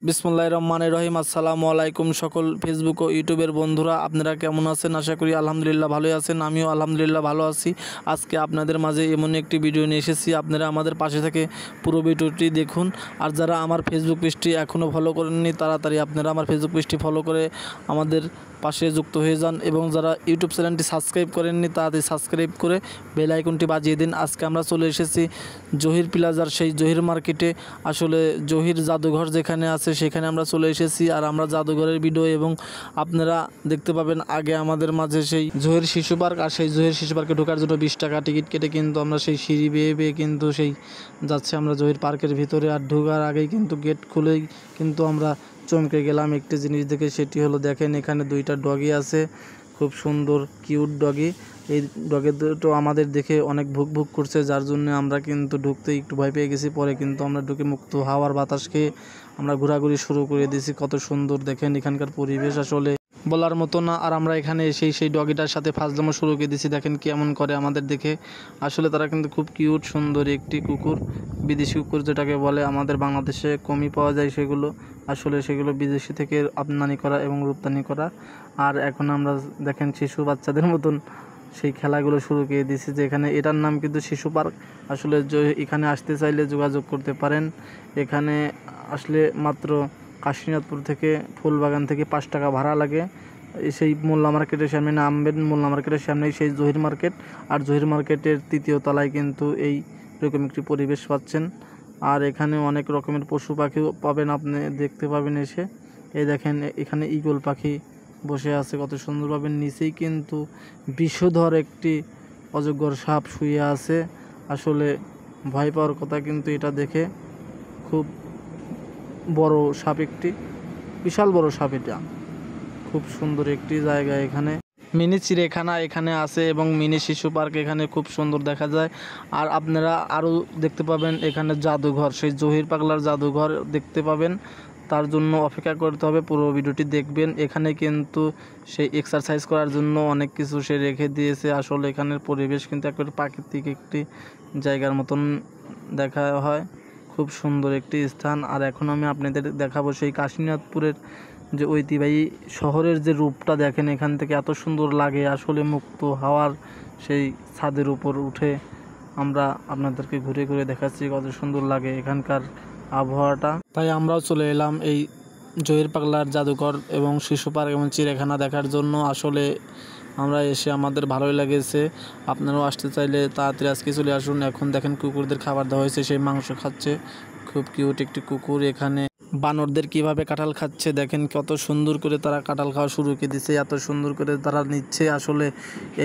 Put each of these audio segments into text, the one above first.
বিসমুল্লাহির রহমানির রহিম। আসসালামু আলাইকুম সকল ফেসবুক ও ইউটিউবের বন্ধুরা, আপনারা কেমন আছেন? আশা করি আলহামদুলিল্লাহ ভালোই আছেন। আমিও আলহামদুলিল্লাহ ভালো আছি। আজকে আপনাদের মাঝে এমন একটি ভিডিও নিয়ে এসেছি, আপনারা আমাদের পাশে থেকে পুরো ভিডিওটি দেখুন। আর যারা আমার ফেসবুক পেজটি এখনও ফলো করেননি, তাড়াতাড়ি আপনারা আমার ফেসবুক পেজটি ফলো করে আমাদের পাশে যুক্ত হয়ে যান, এবং যারা ইউটিউব চ্যানেলটি সাবস্ক্রাইব করেননি তাড়াতাড়ি সাবস্ক্রাইব করে বেল আইকনটি বাজিয়ে দিন। আজকে আমরা চলে এসেছি জহির প্লাজার সেই জহির মার্কেটে। আসলে জহির জাদুঘর যেখানে আছে সেখানে আমরা চলে এসেছি, আর আমরা জাদুঘরের ভিডিও এবং আপনারা দেখতে পাবেন। আগে আমাদের মাঝে সেই জহির শিশু পার্ক, আর সেই জহির শিশু পার্কে ঢোকার জন্য 20 টাকা টিকিট কেটে কিন্তু আমরা সেই সিঁড়ি বেয়ে বেয়ে কিন্তু সেই যাচ্ছে আমরা জহির পার্কের ভিতরে। আর ঢোকার আগেই কিন্তু গেট খুলেই কিন্তু আমরা চমকে গেলাম একটি জিনিস দেখে, সেটি হলো দেখেন এখানে 2টা ডগি আছে, খুব সুন্দর কিউট ডগি। এই ডগি দুটো আমাদের দেখে অনেক ভুক ভুক করছে, যার জন্য আমরা কিন্তু ঢুকতে একটু ভয় পেয়ে গেছি। পরে কিন্তু আমরা ঢুকে মুক্ত হাওয়ার বাতাস খেয়ে আমরা ঘোরাঘুরি শুরু করে দিয়েছি। কত সুন্দর দেখেন এখানকার পরিবেশ, আসলে বলার মতো না। আর আমরা এখানে এসেই সেই ডগিটার সাথে ফাজলামো শুরু করে দিয়েছি, দেখেন কেমন করে আমাদের দেখে। আসলে তারা কিন্তু খুব কিউট সুন্দর একটি কুকুর, বিদেশি কুকুর যেটাকে বলে। আমাদের বাংলাদেশে কমই পাওয়া যায় সেগুলো, আসলে সেগুলো বিদেশি থেকে আমদানি করা এবং রপ্তানি করা। আর এখন আমরা দেখেন শিশু বাচ্চাদের মতন সেই খেলাগুলো শুরু করে দিয়েছি, যে এখানে এটার নাম কিন্তু শিশু পার্ক। আসলে এখানে আসতে চাইলে যোগাযোগ করতে পারেন। এখানে আসলে মাত্র কাশীনাথপুর থেকে ফুলবাগান থেকে 5 টাকা ভাড়া লাগে। সেই মোল্লা মার্কেটের সামনে নামবেন, মোল্লা মার্কেটের সামনেই সেই জহির মার্কেট। আর জহির মার্কেটের 3য় তলায় কিন্তু এই রকম একটি পরিবেশ পাচ্ছেন। আর এখানে অনেক রকমের পশু পাখিও পাবেন, আপনি দেখতে পাবেন এসে। এই দেখেন এখানে ঈগল পাখি বসে আছে কত সুন্দর পাবেন। নিচেই কিন্তু বিষধর একটি অজগর সাপ শুয়ে আছে। আসলে ভয় পাওয়ার কথা, কিন্তু এটা দেখে খুব বড় সাপ, একটি বিশাল বড় সাপ। এটা খুব সুন্দর একটি জায়গা। এখানে মিনি চিড়িয়াখানা এখানে আছে এবং মিনি শিশু পার্ক এখানে খুব সুন্দর দেখা যায়। আর আপনারা আরও দেখতে পাবেন এখানে জাদুঘর, সেই জহির পাগলার জাদুঘর দেখতে পাবেন। তার জন্য অপেক্ষা করতে হবে, পুরো ভিডিওটি দেখবেন। এখানে কিন্তু সেই এক্সারসাইজ করার জন্য অনেক কিছু সে রেখে দিয়েছে। আসলে এখানের পরিবেশ কিন্তু একেবারে প্রাকৃতিক একটি জায়গার মতন দেখা হয়, খুব সুন্দর একটি স্থান। আর এখন আমি আপনাদের দেখাবো সেই কাশীনাথপুরের যে ঐতিহ্যবাহী শহরের যে রূপটা, দেখেন এখান থেকে এত সুন্দর লাগে। আসলে মুক্ত হাওয়ার সেই ছাদের উপর উঠে আমরা আপনাদেরকে ঘুরে ঘুরে দেখাচ্ছি কত সুন্দর লাগে এখানকার আবহাওয়াটা। তাই আমরাও চলে এলাম এই জহির পাগলার জাদুঘর এবং শিশু পার্ক এবং চিড়িয়াখানা দেখার জন্য। আসলে আমরা এসে আমাদের ভালোই লেগেছে। আপনারাও আসতে চাইলে তাড়াতাড়ি আজকে চলে আসুন। এখন দেখেন কুকুরদের খাবার দেওয়া হয়েছে, সেই মাংস খাচ্ছে, খুব কিউট একটি কুকুর। এখানে বানরদের কিভাবে কাঁঠাল খাচ্ছে দেখেন, কত সুন্দর করে তারা কাঁঠাল খাওয়া শুরু করে দিচ্ছে, এত সুন্দর করে তারা নিচ্ছে। আসলে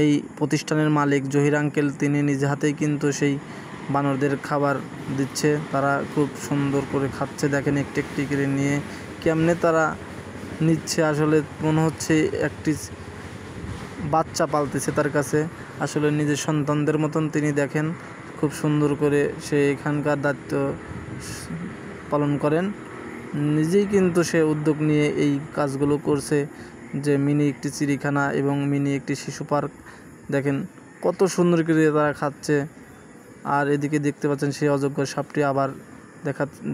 এই প্রতিষ্ঠানের মালিক জহির আঙ্কেল, তিনি নিজে হাতেই কিন্তু সেই বানরদের খাবার দিচ্ছে। তারা খুব সুন্দর করে খাচ্ছে, দেখেন একটি একটি করে নিয়ে কেমনে তারা নিচ্ছে। আসলে মনে হচ্ছে একটি বাচ্চা পালতেছে তার কাছে, আসলে নিজের সন্তানদের মতন তিনি দেখেন খুব সুন্দর করে সে এখানকার দায়িত্ব পালন করেন। নিজেই কিন্তু সে উদ্যোগ নিয়ে এই কাজগুলো করছে, যে মিনি একটি চিড়িয়াখানা এবং মিনি একটি শিশু পার্ক। দেখেন কত সুন্দর করে তারা খাচ্ছে। আর এদিকে দেখতে পাচ্ছেন সেই অজগর সাপটি আবার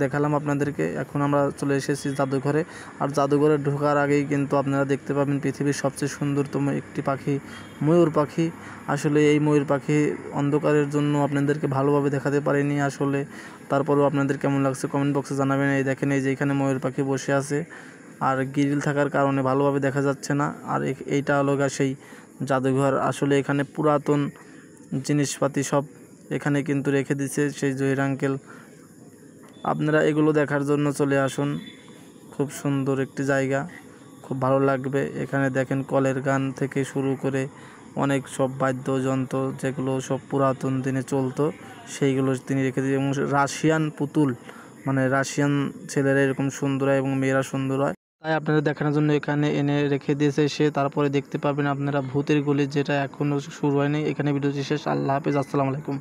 দেখালাম আপনাদেরকে। এখন আমরা চলে এসেছি জাদুঘরে। আর জাদুঘরে ঢোকার আগেই কিন্তু আপনারা দেখতে পাবেন পৃথিবীর সবচেয়ে সুন্দরতম একটি পাখি, ময়ূর পাখি। আসলে এই ময়ূর পাখি অন্ধকারের জন্য আপনাদেরকে ভালোভাবে দেখাতে পারিনি আসলে, তারপরেও আপনাদের কেমন লাগছে কমেন্ট বক্সে জানাবেন। এই দেখেন এই যে এখানে ময়ূর পাখি বসে আছে, আর গ্রিল থাকার কারণে ভালোভাবে দেখা যাচ্ছে না। আর এইটা হলো সেই জাদুঘর। আসলে এখানে পুরাতন জিনিসপাতি সব এখানে কিন্তু রেখে দিচ্ছে সেই জহির আঙ্কেল। আপনারা এগুলো দেখার জন্য চলে আসুন, খুব সুন্দর একটি জায়গা, খুব ভালো লাগবে। এখানে দেখেন কলের গান থেকে শুরু করে অনেক সব বাদ্যযন্ত্র যেগুলো সব পুরাতন দিনে চলতো সেইগুলো তিনি রেখে দিয়ে, এবং রাশিয়ান পুতুল, মানে রাশিয়ান ছেলেরা এরকম সুন্দর হয় এবং মেয়েরা সুন্দর হয়, তাই আপনারা দেখানোর জন্য এখানে এনে রেখে দিয়েছে সে। তারপরে দেখতে পাবেন আপনারা ভূতের গলি, যেটা এখনও শুরু হয়নি। এখানে ভিডিওটি শেষ। আল্লাহ হাফেজ, আসসালামু আলাইকুম।